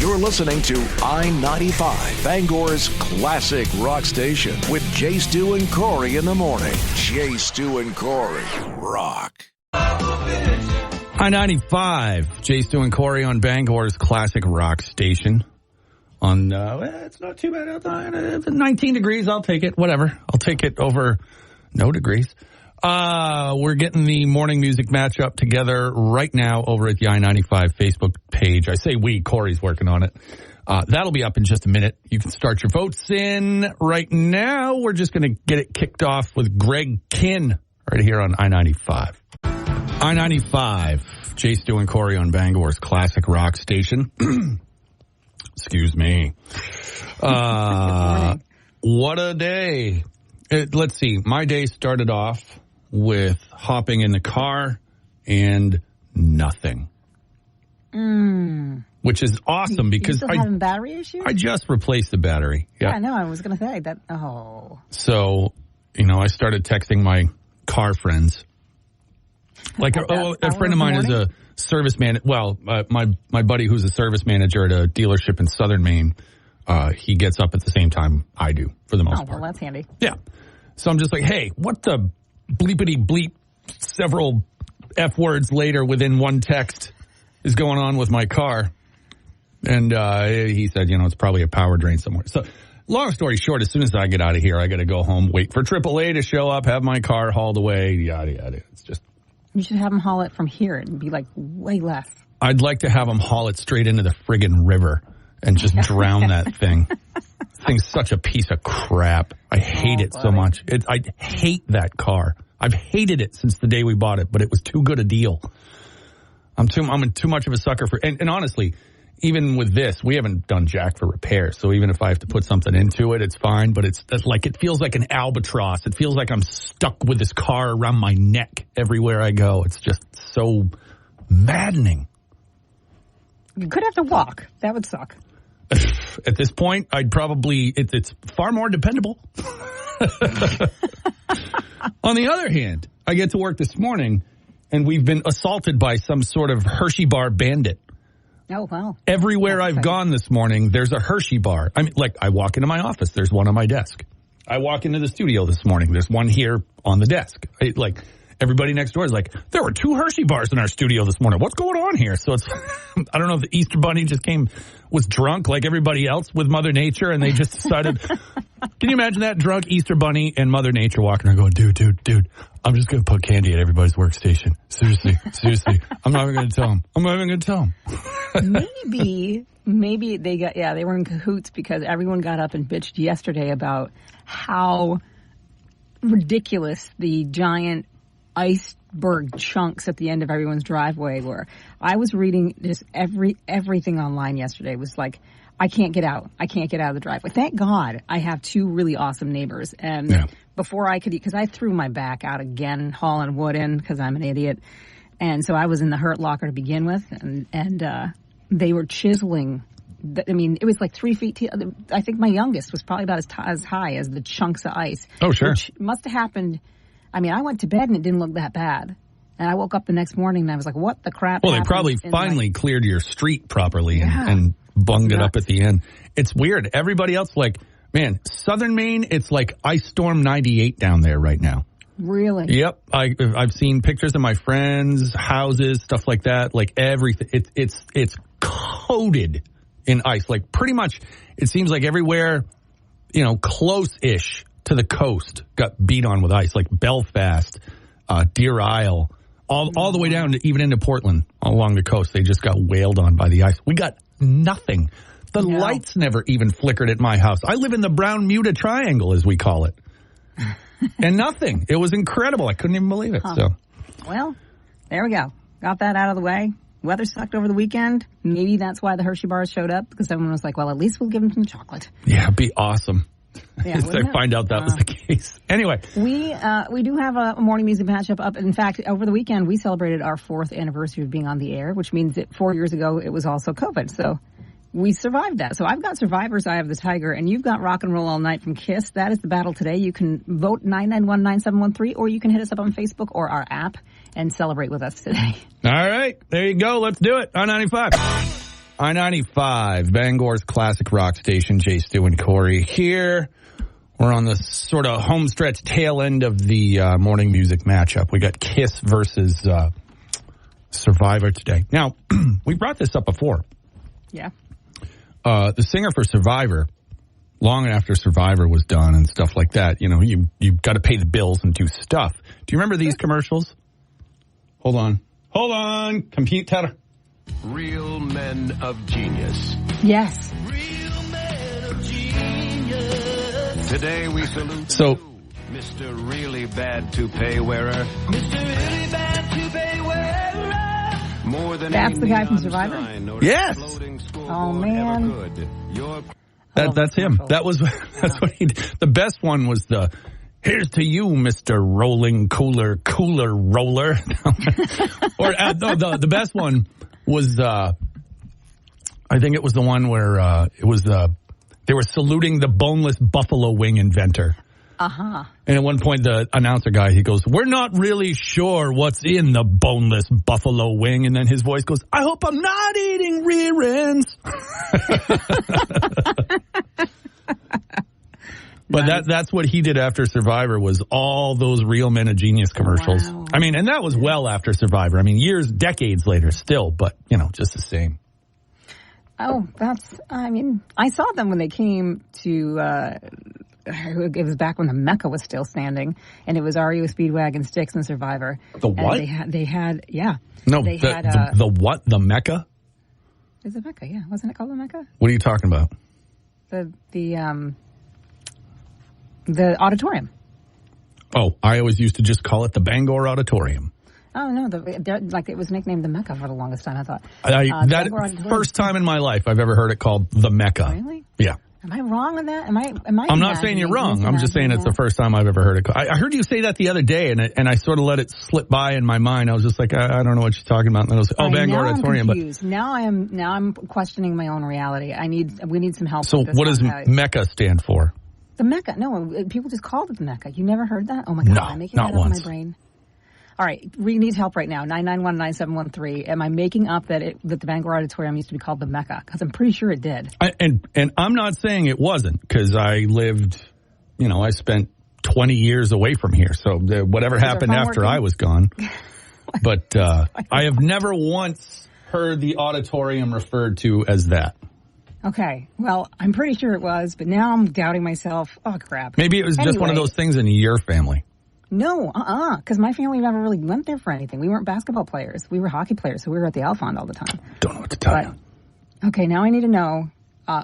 You're listening to I-95, Bangor's classic rock station with JStew and Cori in the morning. JStew and Cori rock. I-95, JStew and Cori on Bangor's classic rock station. On, it's not too bad outside. 19 degrees, I'll take it. Whatever. I'll take it over no degrees. We're getting the morning music matchup together right now over at the I-95 Facebook page. I say we, Corey's working on it. That'll be up in just a minute. You can start your votes in right now. We're just going to get it kicked off with Greg Kinn right here on I-95. I-95, JStew and Cori on Bangor's classic rock station. Excuse me. What a day. Let's see. My day started off with hopping in the car and nothing. Which is awesome because you still having battery issues? I just replaced the battery. Yeah, no, I was going to say that. Oh. So, I started texting my car friends. Like a friend of mine is a service man. Well, my buddy who's a service manager at a dealership in Southern Maine, he gets up at the same time I do for the most part. Oh, well, that's handy. Yeah. So I'm just like, hey, what the bleepity bleep several F words later within one text is going on with my car? And he said, it's probably a power drain somewhere. So long story short, as soon as I get out of here, I got to go home, wait for AAA to show up, have my car hauled away, yada, yada. It's just... You should have them haul it from here. It'd be like way less. I'd like to have them haul it straight into the friggin' river and just drown that thing. This thing's such a piece of crap. I hate it so much. I hate that car. I've hated it since the day we bought it, but it was too good a deal. I'm too much of a sucker for, and honestly, even with this, we haven't done jack for repairs. So even if I have to put something into it, it's fine. But it feels like an albatross. It feels like I'm stuck with this car around my neck everywhere I go. It's just so maddening. You could have to walk. That would suck. At this point, I'd probably, it's far more dependable. On the other hand, I get to work this morning and we've been assaulted by some sort of Hershey bar bandit. Oh, wow. Everywhere I've gone this morning, there's a Hershey bar. I mean, like, I walk into my office, there's one on my desk. I walk into the studio this morning, there's one here on the desk. Everybody next door is like, there were 2 Hershey bars in our studio this morning. What's going on here? So it's, I don't know if the Easter Bunny just was drunk like everybody else with Mother Nature, and they just decided, can you imagine that? Drunk Easter Bunny and Mother Nature walking around going, dude, I'm just going to put candy at everybody's workstation. Seriously. I'm not even going to tell them. Maybe they were in cahoots because everyone got up and bitched yesterday about how ridiculous the giant iceberg chunks at the end of everyone's driveway were. I was reading just everything online yesterday. It was like, I can't get out of the driveway. Thank God I have 2 really awesome neighbors. And before I could eat, because I threw my back out again hauling wood in because I'm an idiot. And so I was in the hurt locker to begin with. And they were chiseling. I mean, it was like 3 feet. I think my youngest was probably about as high as the chunks of ice. Oh, sure. Which must have happened. I mean, I went to bed and it didn't look that bad. And I woke up the next morning and I was like, what the crap? Well, they probably finally cleared your street properly and bunged it up at the end. It's weird. Everybody else, man, Southern Maine, it's like Ice Storm 98 down there right now. Really? Yep. I've seen pictures of my friends' houses, stuff like that. Like everything. It's coated in ice. Like pretty much, it seems like everywhere, close-ish to the coast got beat on with ice, like Belfast, Deer Isle, all the way down to even into Portland along the coast. They just got wailed on by the ice. We got nothing. The lights never even flickered at my house. I live in the Brown-Muta Triangle, as we call it. And nothing. It was incredible. I couldn't even believe it. Huh. So, well, there we go. Got that out of the way. Weather sucked over the weekend. Maybe that's why the Hershey bars showed up, because everyone was like, well, at least we'll give them some chocolate. Yeah, it'd be awesome. Yeah, I find out that was the case. Anyway. We do have a morning music matchup up. In fact, over the weekend, we celebrated our 4th anniversary of being on the air, which means that 4 years ago, it was also COVID. So we survived that. So I've got Survivor's Eye of the Tiger, and you've got Rock and Roll All Night from Kiss. That is the battle today. You can vote 991-9713, or you can hit us up on Facebook or our app and celebrate with us today. All right. There you go. Let's do it. On 95. I-95, Bangor's classic rock station, JStew and Cori here. We're on the sort of homestretch tail end of the morning music matchup. We got Kiss versus Survivor today. Now, we brought this up before. Yeah. The singer for Survivor, long after Survivor was done and stuff like that, you know, you've got to pay the bills and do stuff. Do you remember these commercials? Hold on, computer. Real men of genius. Yes. Real men of genius. Today we salute So, Mr. Really Bad Toupee Wearer. Mr. Really Bad Toupee Wearer. More than That's the guy from Survivor? Yes. Oh, man. That's him. That's what he did. The best one was here's to you, Mr. Rolling Cooler Roller. Or the best one was, I think it was the one where it was they were saluting the boneless buffalo wing inventor. Uh-huh. And at one point, the announcer guy, he goes, "We're not really sure what's in the boneless buffalo wing." And then his voice goes, "I hope I'm not eating rear ends." But nice. that's what he did after Survivor, was all those Real Men of Genius commercials. Wow. I mean, and that was well after Survivor. I mean, decades later still, but, you know, just the same. Oh, I saw them when they came to, it was back when the Mecca was still standing, and it was REO Speedwagon, Styx, and Survivor. The what? And they had, yeah. No, they had, the what? The Mecca? Is it Mecca? Yeah. Wasn't it called the Mecca? What are you talking about? The auditorium. Oh, I always used to just call it the Bangor Auditorium. Oh, no, it was nicknamed the Mecca for the longest time, I thought. That first time in my life I've ever heard it called the Mecca. Really? Yeah. Am I wrong on that? Am I? I'm not saying you're wrong. I'm just saying it's the first time I've ever heard it. I heard you say that the other day, and I sort of let it slip by in my mind. I was just like, I don't know what you're talking about. And then I was like, Bangor Auditorium. I'm confused. Now I'm questioning my own reality. We need some help. So with this what does Mecca stand for? The Mecca. No, people just called it the Mecca. You never heard that? Oh my God! No, I'm making not that up in once. my brain. All right, we need help right now. 991-9713. Am I making up that the Bangor Auditorium used to be called the Mecca? Because I'm pretty sure it did. And I'm not saying it wasn't, because I lived, I spent 20 years away from here. So whatever happened after I was gone. But I have never once heard the auditorium referred to as that. Okay, well, I'm pretty sure it was, but now I'm doubting myself. Oh, crap. Maybe it was just one of those things in your family. No, because my family never really went there for anything. We weren't basketball players. We were hockey players, so we were at the Alfond all the time. Don't know what to tell you. Okay, now I need to know,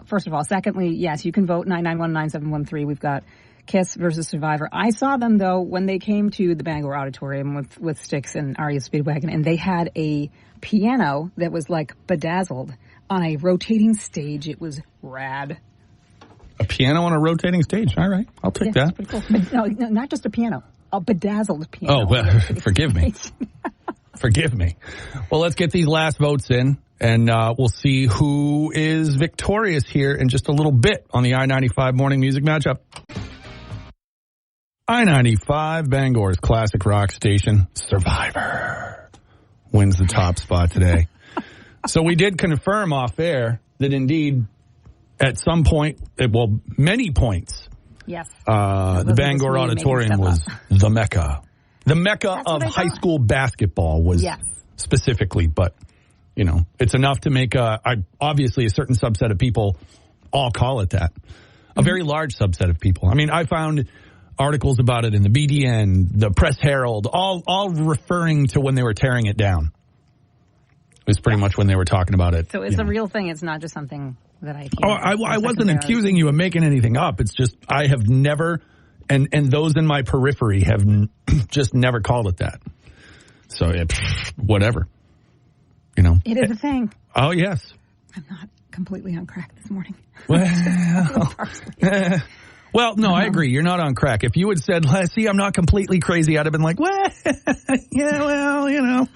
first of all. Secondly, yes, you can vote 991-9713. We've got Kiss versus Survivor. I saw them, though, when they came to the Bangor Auditorium with Styx and REO Speedwagon, and they had a piano that was, like, bedazzled on a rotating stage. It was rad. A piano on a rotating stage. All right, I'll take that. Pretty cool. But no, not just a piano. A bedazzled piano. Oh, well, forgive me. Forgive me. Well, let's get these last votes in, and we'll see who is victorious here in just a little bit on the I-95 morning music matchup. I-95, Bangor's classic rock station, Survivor, wins the top spot today. So we did confirm off air that indeed, at some point, many points, yes, the Bangor Auditorium was the Mecca. The Mecca of high school basketball was specifically, but, it's enough to make obviously a certain subset of people all call it that. A very large subset of people. I mean, I found articles about it in the BDN, the Press Herald, all referring to when they were tearing it down. It was pretty much when they were talking about it. So it's a real thing. It's not just something that I... I wasn't accusing you of making anything up. It's just I have never, and those in my periphery have just never called it that. So, whatever. It is a thing. Oh, yes. I'm not completely on crack this morning. Well, no, I agree. You're not on crack. If you had said, see, I'm not completely crazy, I'd have been like, yeah, well,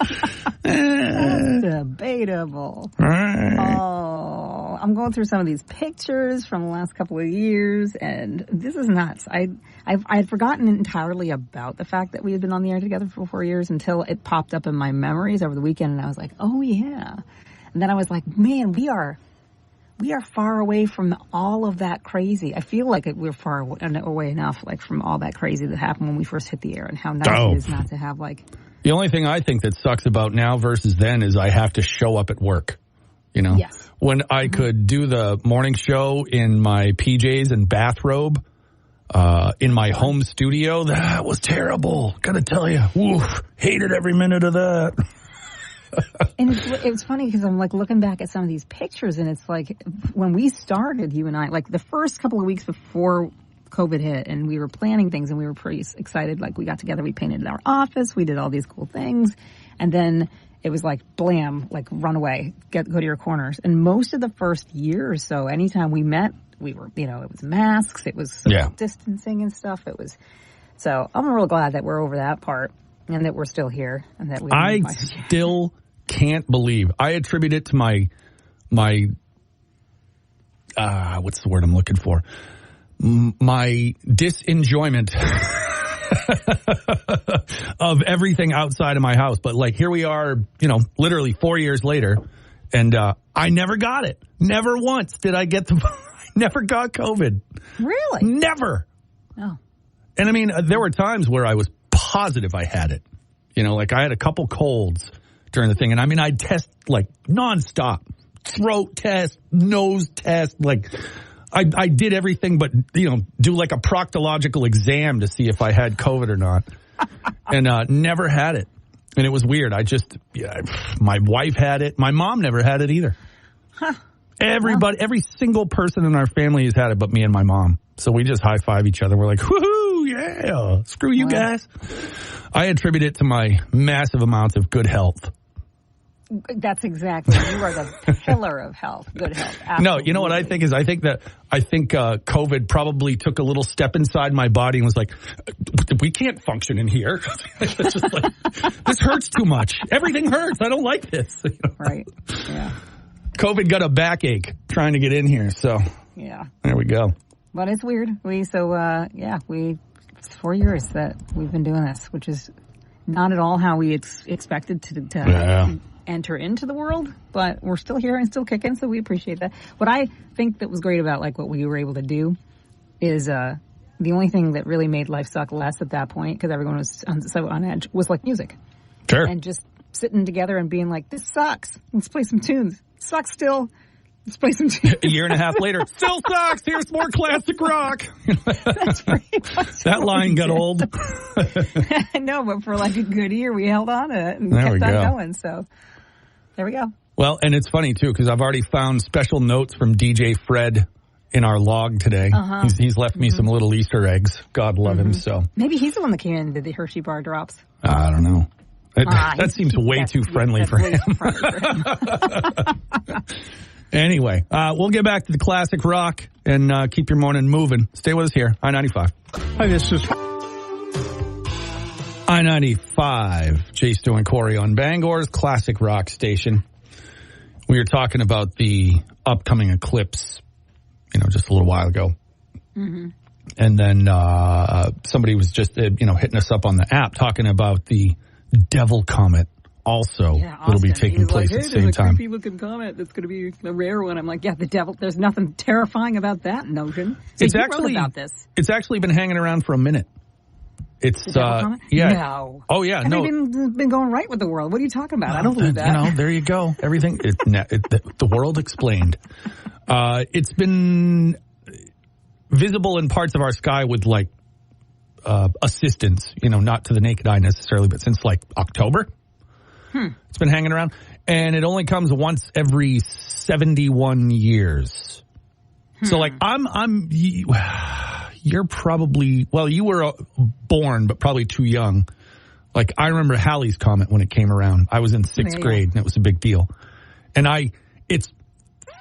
That's debatable. Right. Oh, I'm going through some of these pictures from the last couple of years, and this is nuts. I had forgotten entirely about the fact that we had been on the air together for 4 years until it popped up in my memories over the weekend, and I was like, oh, yeah. And then I was like, man, we are far away from all of that crazy. I feel like we're far away enough, like, from all that crazy that happened when we first hit the air, and how nice it is not to have, like... The only thing I think that sucks about now versus then is I have to show up at work, you know? Yes. When I could do the morning show in my PJs and bathrobe, in my home studio, that was terrible. Gotta tell you. Oof, hated every minute of that. And it's funny because I'm like looking back at some of these pictures, and it's like when we started, you and I, like the first couple of weeks before COVID hit, and we were planning things, and we were pretty excited. Like, we got together, we painted our office, we did all these cool things, and then it was like, blam, like, run away, go to your corners. And most of the first year or so, anytime we met, we were, you know, it was masks, it was social distancing and stuff. It was, so I'm real glad that we're over that part, and that we're still here, and that I still can't believe. I attribute it to my what's the word I'm looking for? My disenjoyment of everything outside of my house. But, like, here we are, you know, literally 4 years later, and I never got it. Never once did I get I never got COVID. Really? Never. Oh. And I mean, there were times where I was positive I had it. You know, like, I had a couple colds during the thing, and I mean, I'd test, like, nonstop. Throat test, nose test, like, I did everything but, you know, do like a proctological exam to see if I had COVID or not. And never had it. And it was weird. My wife had it. My mom never had it either. Huh. Every single person in our family has had it but me and my mom. So we just high-five each other. We're like, woohoo, yeah, screw you guys. I attribute it to my massive amounts of good health. That's exactly. You are the pillar of health, good health. Absolutely. No, you know what I think is? I think COVID probably took a little step inside my body and was like, we can't function in here. It's just like, this hurts too much. Everything hurts. I don't like this. You know? Right. Yeah. COVID got a backache trying to get in here. So yeah, there we go. But it's weird. It's 4 years that we've been doing this, which is not at all how we expected to enter into the world, but we're still here and still kicking, so we appreciate that. What I think that was great about, like, what we were able to do is the only thing that really made life suck less at that point, because everyone was so on edge, was, like, music. Sure. And just sitting together and being like, this sucks. Let's play some tunes. Sucks still. Let's play some tunes. A year and a half later, still sucks. Here's more classic rock. That's pretty much that line got old. I know, but for like a good year, we held on to it and there kept on going. So there we go. Well, and it's funny, too, because I've already found special notes from DJ Fred in our log today. Uh-huh. He's left me some little Easter eggs. God love him. So maybe he's the one that came in and did the Hershey bar drops. I don't know. That seems way too friendly for him. Anyway, we'll get back to the classic rock and keep your morning moving. Stay with us here, I-95. Hi, this is I-95, JStew and Cori on Bangor's classic rock station. We were talking about the upcoming eclipse, just a little while ago. Mm-hmm. And then somebody was just, hitting us up on the app talking about the Devil Comet also. Yeah, it'll be taking place at the same time. There's a creepy looking comet that's going to be a rare one. I'm like, yeah, the devil. There's nothing terrifying about that notion. So you wrote about this. It's actually been hanging around for a minute. It's the Devil Comet? Yeah. No. Oh yeah. Have they been going right with the world? What are you talking about? I don't believe that. There you go. Everything. The world explained. It's been visible in parts of our sky with like assistance. Not to the naked eye necessarily, but since like October. It's been hanging around, and it only comes once every 71 years. So, like, you're probably, well, you were born, but probably too young. Like, I remember Halley's Comet when it came around. I was in sixth grade, and it was a big deal. And it's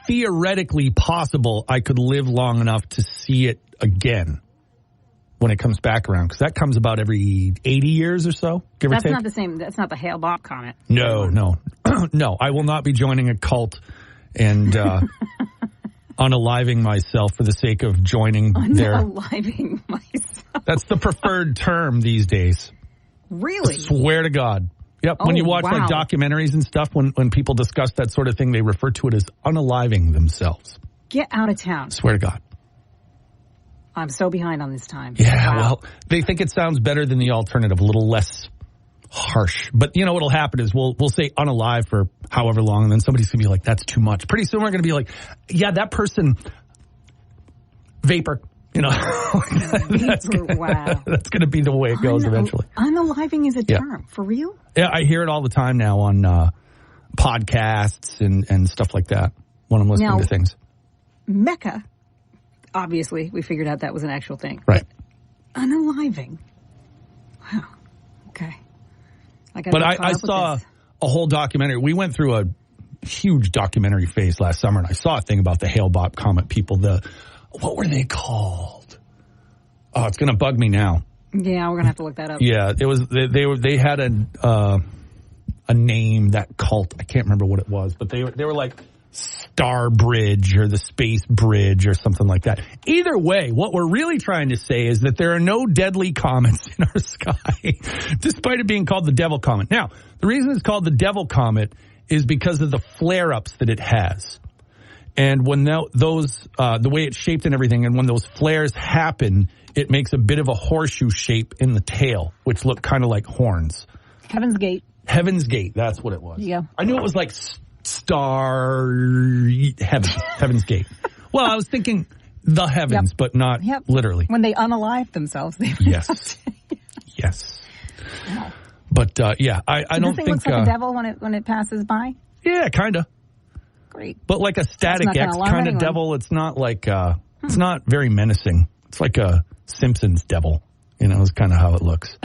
theoretically possible I could live long enough to see it again when it comes back around, because that comes about every 80 years or so, give or take. That's not the same. That's not the Hale-Bopp comet. No. No, I will not be joining a cult and unaliving myself for the sake of joining their... Unaliving myself. That's the preferred term these days. Really? I swear to God. Yep. When you watch like documentaries and stuff, when people discuss that sort of thing, they refer to it as unaliving themselves. Get out of town. Swear to God. I'm so behind on this time. Yeah, well, they think it sounds better than the alternative, a little less harsh. But you know what'll happen is we'll say unalive for however long, and then somebody's going to be like, that's too much. Pretty soon we're going to be like, yeah, that person, vapor. You know, that's going to be the way it goes eventually. Unaliving is a term. For real? Yeah, I hear it all the time now on podcasts and stuff like that when I'm listening to things. Mecca, obviously, we figured out that was an actual thing. Right. Unaliving. Wow. Okay. But I saw a whole documentary. We went through a huge documentary phase last summer, and I saw a thing about the Hale-Bopp comet people. What were they called? Oh, it's going to bug me now. Yeah, we're going to have to look that up. Yeah, it was. They had a name, that cult. I can't remember what it was, but they were like Star Bridge or the Space Bridge or something like that. Either way, what we're really trying to say is that there are no deadly comets in our sky, despite it being called the Devil Comet. Now, the reason it's called the Devil Comet is because of the flare-ups that it has. And when the way it's shaped and everything, and when those flares happen, it makes a bit of a horseshoe shape in the tail, which look kind of like horns. Heaven's Gate. Heaven's Gate, that's what it was. Yeah. I knew it was like Heaven's Gate. Well, I was thinking the heavens, but not literally. When they unalive themselves. Yes. Yes. Wow. But, I don't think... looks like a devil when it passes by? Yeah, kind of. Great. But like a Static X kind of devil, it's not like, it's not very menacing. It's like a Simpsons devil, is kind of how it looks.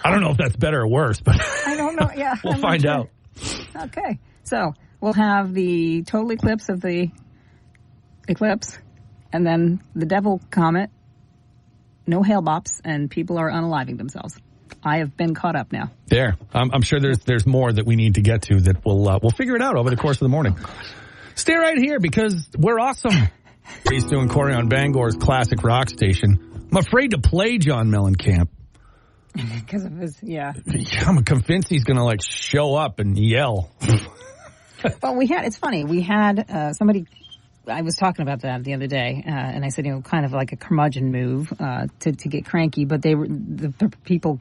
I don't know if that's better or worse, but I don't know. Yeah. we'll find out. Okay. So we'll have the total eclipse of the eclipse and then the Devil Comet, no Hale-Bopps, and people are unaliving themselves. I have been caught up now. There. I'm sure there's more that we need to get to that we'll figure it out over the course of the morning. Stay right here because we're awesome. JStew and Cori on Bangor's classic rock station. I'm afraid to play John Mellencamp. Because of his, I'm convinced he's going to show up and yell. Well, it's funny. We had somebody, I was talking about that the other day, and I said, kind of like a curmudgeon move to get cranky, but the people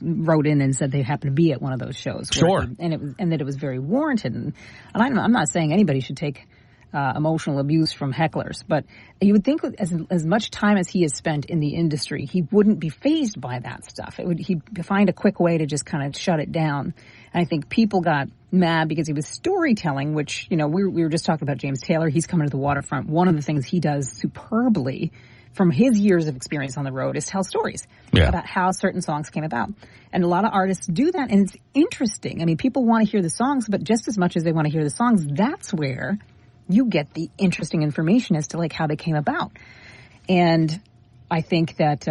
wrote in and said they happened to be at one of those shows. Sure. And that it was very warranted. And I'm not saying anybody should take emotional abuse from hecklers, but you would think as much time as he has spent in the industry, he wouldn't be fazed by that stuff. He'd find a quick way to just kind of shut it down. And I think people got mad because he was storytelling, which, we were just talking about James Taylor. He's coming to the waterfront. One of the things he does superbly from his years of experience on the road is tell stories about how certain songs came about. And a lot of artists do that, and it's interesting. I mean, people want to hear the songs, but just as much as they want to hear the songs, that's where you get the interesting information as to how they came about. And I think that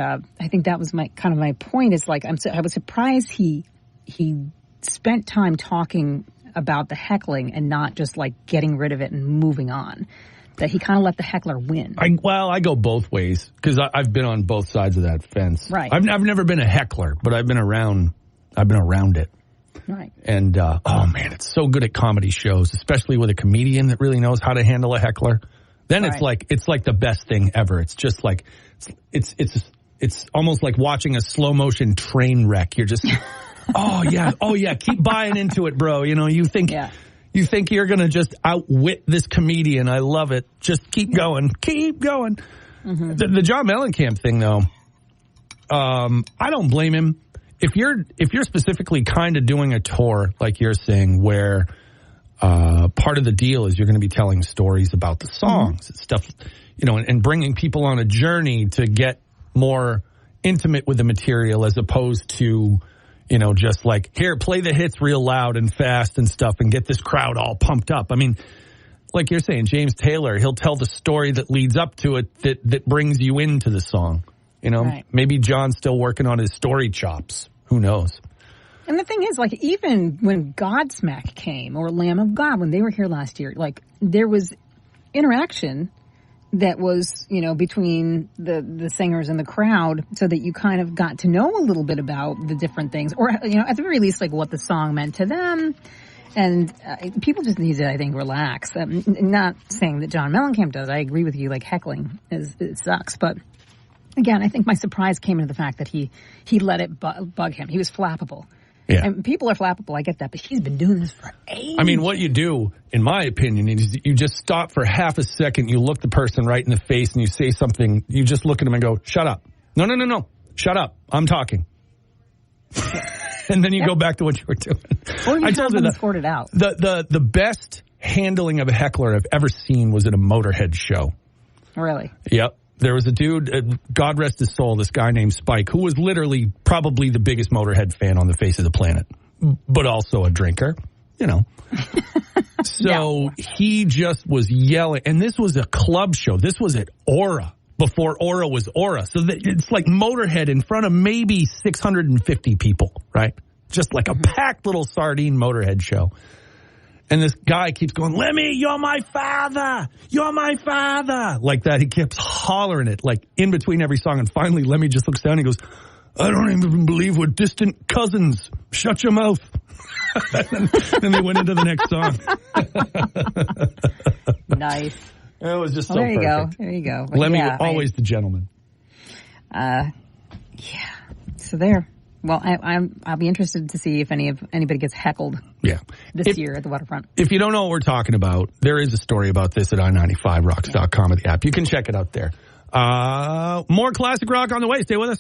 was my point is I was surprised he spent time talking about the heckling and not just getting rid of it and moving on. That he kind of let the heckler win. I go both ways because I've been on both sides of that fence. Right. I've never been a heckler, but I've been around it. Right. And, oh man, it's so good at comedy shows, especially with a comedian that really knows how to handle a heckler. Then it's like the best thing ever. It's just it's almost like watching a slow motion train wreck. You're just, oh yeah, keep buying into it, bro. You think you're going to just outwit this comedian. I love it. Just keep going. Keep going. Mm-hmm. The John Mellencamp thing though, I don't blame him. If you're specifically kind of doing a tour, like you're saying, where part of the deal is you're going to be telling stories about the songs and stuff, and bringing people on a journey to get more intimate with the material as opposed to, just here, play the hits real loud and fast and stuff and get this crowd all pumped up. I mean, like you're saying, James Taylor, he'll tell the story that leads up to it that brings you into the song. Maybe John's still working on his story chops. Who knows? And the thing is, even when Godsmack came or Lamb of God, when they were here last year, there was interaction that was, between the singers and the crowd, so that you kind of got to know a little bit about the different things, or, at the very least, like what the song meant to them. And people just need to, I think, relax. Not saying that John Mellencamp does. I agree with you, like heckling it sucks. But again, I think my surprise came into the fact that he let it bug him. He was flappable. Yeah. And people are flappable, I get that, but he's been doing this for ages. I mean, what you do, in my opinion, is you just stop for half a second, you look the person right in the face, and you say something, you just look at them and go, shut up. No. Shut up. I'm talking. And then you go back to what you were doing. Or you I told you that sort it out. The best handling of a heckler I've ever seen was at a Motorhead show. Really? Yep. There was a dude, God rest his soul, this guy named Spike, who was literally probably the biggest Motorhead fan on the face of the planet, but also a drinker, So he just was yelling. And this was a club show. This was at Aura, before Aura was Aura. So it's like Motorhead in front of maybe 650 people, right? Just like a packed little sardine Motorhead show. And this guy keeps going, Lemmy, you're my father. You're my father. Like that. He keeps hollering it like in between every song. And finally, Lemmy just looks down and he goes, I don't even believe we're distant cousins. Shut your mouth. And they went into the next song. Nice. It was just so there you perfect. Go. There you go. Lemmy, always the gentleman. Yeah. So there. Well, I'll be interested to see if anybody gets heckled this year at the waterfront. If you don't know what we're talking about, there is a story about this at i95rocks.com at the app. You can check it out there. More classic rock on the way. Stay with us.